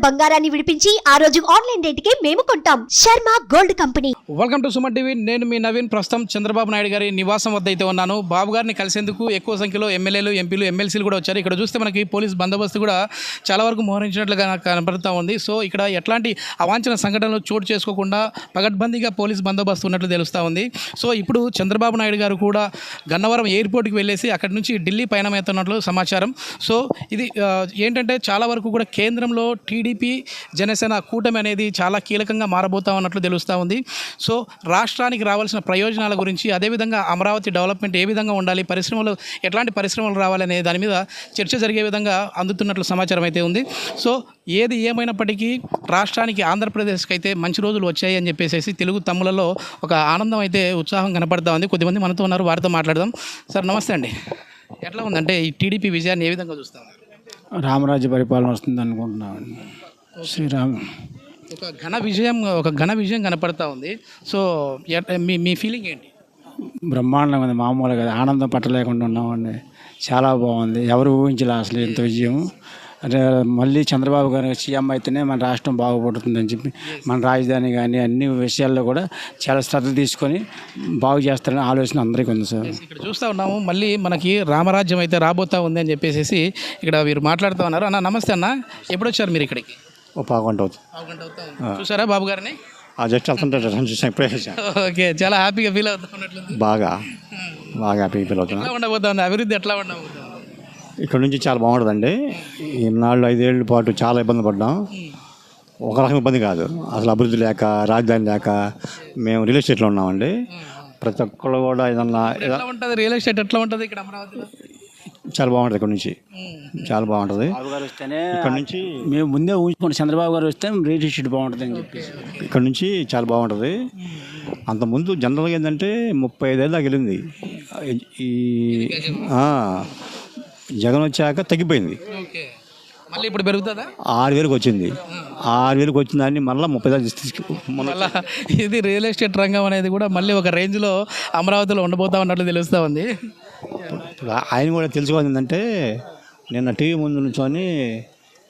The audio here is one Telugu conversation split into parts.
బంగారాన్ని విడిపించి ఆ రోజు ఆన్లైన్ రేటుకే మేము కొంటాం. Sharma gold company. Welcome to Suman TV. నేను మీ నవీన్. ప్రస్తుతం చంద్రబాబు నాయుడు గారి నివాసం వద్ద అయితే ఉన్నాను. బాబు గారిని కలిసేందుకు ఎక్కువ సంఖ్యలో ఎమ్మెల్యేలు, ఎంపీలు, ఎమ్మెల్సీలు కూడా వచ్చారు. ఇక్కడ చూస్తే మనకి పోలీస్ బందోబస్తు కూడా చాలా వరకు మోహరించినట్లుగా కనపడుతూ ఉంది. సో ఇక్కడ ఎట్లాంటి అవాంఛన సంఘటనలు చోటు చేసుకోకుండా పగడ్బందీగా పోలీస్ బందోబస్తు ఉన్నట్లు తెలుస్తూ ఉంది. సో ఇప్పుడు చంద్రబాబు నాయుడు గారు కూడా గన్నవరం ఎయిర్పోర్ట్కి వెళ్ళేసి అక్కడి నుంచి ఢిల్లీ పయనమవుతున్నట్లు సమాచారం. సో ఇది ఏంటంటే చాలా వరకు కూడా కేంద్రంలో టీడీపీ జనసేన కూటమి అనేది చాలా కీలకంగా మారబోతా ఉన్నట్లు తెలుస్తూ ఉంది. సో రాష్ట్రానికి రావాల్సిన ప్రయోజనాల గురించి, అదేవిధంగా అమరావతి డెవలప్మెంట్ ఏ విధంగా ఉండాలి, పరిశ్రమలు ఎట్లాంటి పరిశ్రమలు రావాలనే దాని మీద చర్చ జరిగే విధంగా అందుతున్నట్లు సమాచారం అయితే ఉంది. సో ఏది ఏమైనప్పటికీ రాష్ట్రానికి, ఆంధ్రప్రదేశ్కి అయితే మంచి రోజులు వచ్చాయి అని చెప్పేసి తెలుగు తమ్ములలో ఒక ఆనందం అయితే, ఉత్సాహం కనపడతా ఉంది. కొద్దిమంది మనతో ఉన్నారు, వారితో మాట్లాడదాం. సార్ నమస్తే అండి. ఎట్లా ఉందంటే ఈ టీడీపీ విజయాన్ని ఏ విధంగా చూస్తాం? రామరాజ్య పరిపాలన వస్తుంది అనుకుంటున్నామండి. శ్రీరామ్ ఒక ఘన విజయం కనపడతా ఉంది. సో మీ ఫీలింగ్ ఏంటి? బ్రహ్మాండంగా ఉంది. మామూలుగా కాదు, ఆనందం పట్టలేకుండా ఉన్నామండి. చాలా బాగుంది. ఎవరు ఊహించలే అసలు ఇంత విజయం. అంటే మళ్ళీ చంద్రబాబు గారు సీఎం అయితేనే మన రాష్ట్రం బాగుపడుతుందని చెప్పి మన రాజధాని కానీ అన్ని విషయాల్లో కూడా చాలా శ్రద్ధ తీసుకొని బాగు చేస్తారని ఆలోచన అందరికీ ఉంది సార్. ఇక్కడ చూస్తూ ఉన్నాము, మళ్ళీ మనకి రామరాజ్యం అయితే రాబోతా ఉంది అని చెప్పేసి ఇక్కడ వీరు మాట్లాడుతూ ఉన్నారు. అన్న నమస్తే అన్న, ఎప్పుడు వచ్చారు మీరు ఇక్కడికి? ఓ పావుగంట అవుతుంది. చూసారా బాబు గారిని? జస్ట్ వెళ్తుంటే ఓకే, చాలా హ్యాపీగా ఫీల్ అవుతా ఉన్నట్లుంది. బాగా హ్యాపీగా ఫీల్ అవుతున్నా. ఎట్లా ఉండబోతా ఉంది అభివృద్ధి? ఎట్లా ఉండబోతుంది? ఇక్కడ నుంచి చాలా బాగుంటుందండి. ఈనాళ్ళు 5 ఏళ్ళ పాటు చాలా ఇబ్బంది పడ్డాం. ఒక రకం ఇబ్బంది కాదు, అసలు అభివృద్ధి లేక, రాజధాని లేక మేము రియల్ ఎస్టేట్లో ఉన్నామండి. ప్రతి ఒక్కళ్ళు కూడా ఏదన్నా ఎట్లా ఉంటుంది రియల్ ఎస్టేట్? ఎట్లా ఉంటుంది ఇక్కడ అమరావతిలో? చాలా బాగుంటుంది. ఇక్కడ నుంచి చాలా బాగుంటుంది. బాబు గారు వస్తేనే ఇక్కడ నుంచి మేము ముందే ఊహించుకుంటే చంద్రబాబు గారు వస్తే రియల్ ఎస్టేట్ బాగుంటుంది అని చెప్పేసి ఇక్కడ నుంచి చాలా బాగుంటుంది. అంతకుముందు జనరల్గా ఏంటంటే 35 ఏళ్ళ దాకా వెళ్ళింది. ఈ జగన్ వచ్చాక తగ్గిపోయింది. మళ్ళీ ఇప్పుడు పెరుగుతుందా? 6,000కి వచ్చింది. 6,000కి వచ్చిందాన్ని మళ్ళీ 30,000 ఇది రియల్ ఎస్టేట్ రంగం అనేది కూడా మళ్ళీ ఒక రేంజ్లో అమరావతిలో ఉండబోతా ఉన్నట్లు తెలుస్తూ ఉంది. ఆయన కూడా తెలుసుకోవాలి ఏంటంటే, నిన్న టీవీ ముందు నుంచొని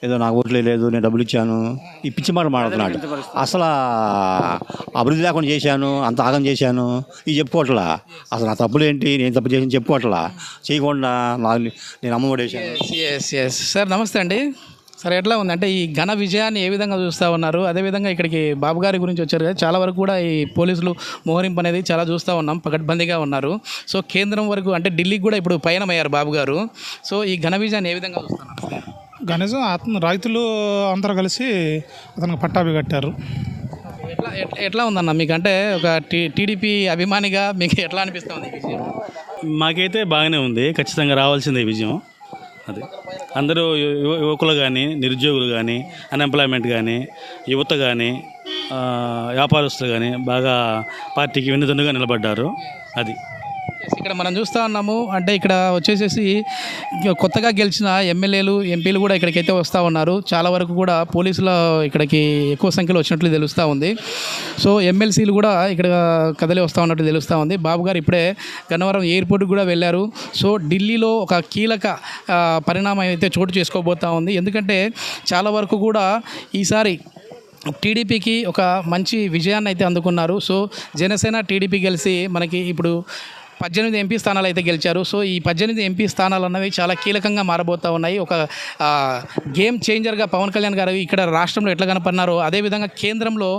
ఏదో నాకు ఓట్లే లేదు, నేను డబ్బులు ఇచ్చాను, ఈ పిచ్చి మాట మాట్లాడుతున్నాడు. అసలు అభివృద్ధి లేకుండా చేశాను, అంత ఆగం చేశాను, ఇది చెప్పుకోవట్లా. అసలు నా తప్పులు ఏంటి, నేను తప్పు చేసి చెప్పుకోవట్లా. చేయకుండా నేను అమ్మఒడి వేసాను. ఎస్ సార్, నమస్తే అండి. సార్ ఎట్లా ఉందంటే ఈ ఘన విజయాన్ని ఏ విధంగా చూస్తూ ఉన్నారు? అదేవిధంగా ఇక్కడికి బాబు గారి గురించి వచ్చారు కదా, చాలా వరకు కూడా ఈ పోలీసులు మోహరింపు అనేది చాలా చూస్తూ ఉన్నాం, పకడ్బందీగా ఉన్నారు. సో కేంద్రం వరకు అంటే ఢిల్లీకి కూడా ఇప్పుడు పయనమయ్యారు బాబు గారు. సో ఈ ఘన విజయాన్ని ఏ విధంగా చూస్తున్నారు? గణేశం రైతులు అందరూ కలిసి అతనికి పట్టాభి కట్టారు. ఎట్లా ఉందన్న మీకు? అంటే ఒక టీడీపీ అభిమానిగా మీకు ఎట్లా అనిపిస్తుంది? మాకైతే బాగానే ఉంది. ఖచ్చితంగా రావాల్సిందే విజయం. అది అందరూ యువకులు కానీ, నిరుద్యోగులు కానీ, అన్ఎంప్లాయ్మెంట్ కానీ, యువత కానీ, వ్యాపారస్తులు కానీ బాగా పార్టీకి వెన్నుదన్నుగా నిలబడ్డారు. అది ఇక్కడ మనం చూస్తూ ఉన్నాము. అంటే ఇక్కడ వచ్చేసేసి కొత్తగా గెలిచిన ఎమ్మెల్యేలు, ఎంపీలు కూడా ఇక్కడికైతే వస్తూ ఉన్నారు. చాలా వరకు కూడా పోలీసులు ఇక్కడికి ఎక్కువ సంఖ్యలో వచ్చినట్లు తెలుస్తూ ఉంది. సో ఎమ్మెల్సీలు కూడా ఇక్కడ కదలి వస్తూ ఉన్నట్టు తెలుస్తూ ఉంది. బాబు గారు ఇప్పుడే గన్నవరం ఎయిర్పోర్ట్కి కూడా వెళ్ళారు. సో ఢిల్లీలో ఒక కీలక పరిణామం అయితే చోటు చేసుకోబోతూ ఉంది. ఎందుకంటే చాలా వరకు కూడా ఈసారి టీడీపీకి ఒక మంచి విజయాన్ని అయితే అందుకున్నారు. సో జనసేన, టీడీపీ కలిసి మనకి ఇప్పుడు 18 ఎంపీ స్థానాలు అయితే గెలిచారు. సో ఈ 18 ఎంపీ స్థానాలు అన్నవి చాలా కీలకంగా మారబోతూ ఉన్నాయి. ఒక గేమ్ చేంజర్గా పవన్ కళ్యాణ్ గారు ఇక్కడ రాష్ట్రంలో ఎట్లా కనపడినారో, అదేవిధంగా కేంద్రంలో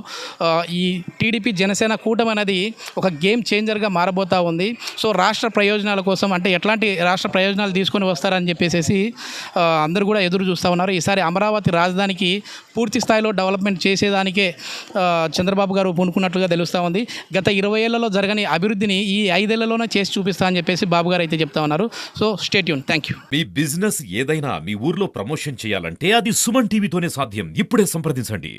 ఈ టీడీపీ జనసేన కూటమి అనేది ఒక గేమ్ చేంజర్గా మారబోతూ ఉంది. సో రాష్ట్ర ప్రయోజనాల కోసం, అంటే ఎట్లాంటి రాష్ట్ర ప్రయోజనాలు తీసుకొని వస్తారని చెప్పేసి అందరూ కూడా ఎదురు చూస్తూ ఉన్నారు. ఈసారి అమరావతి రాజధానికి పూర్తి స్థాయిలో డెవలప్మెంట్ చేసేదానికే చంద్రబాబు గారు పూనుకున్నట్లుగా తెలుస్తూ ఉంది. గత 20 ఏళ్లలో జరగని అభివృద్ధిని ఈ 5 ఏళ్లలోనే చేసి చూపిస్తా అని చెప్పేసి బాబు గారు అయితే చెప్తా ఉన్నారు. So stay tune. Thank you. Me business ఏదైనా మీ ఊర్లో ప్రమోషన్ చేయాలంటే అది సుమన్ టీవీతోనే సాధ్యం. ఇప్పుడే సంప్రదించండి.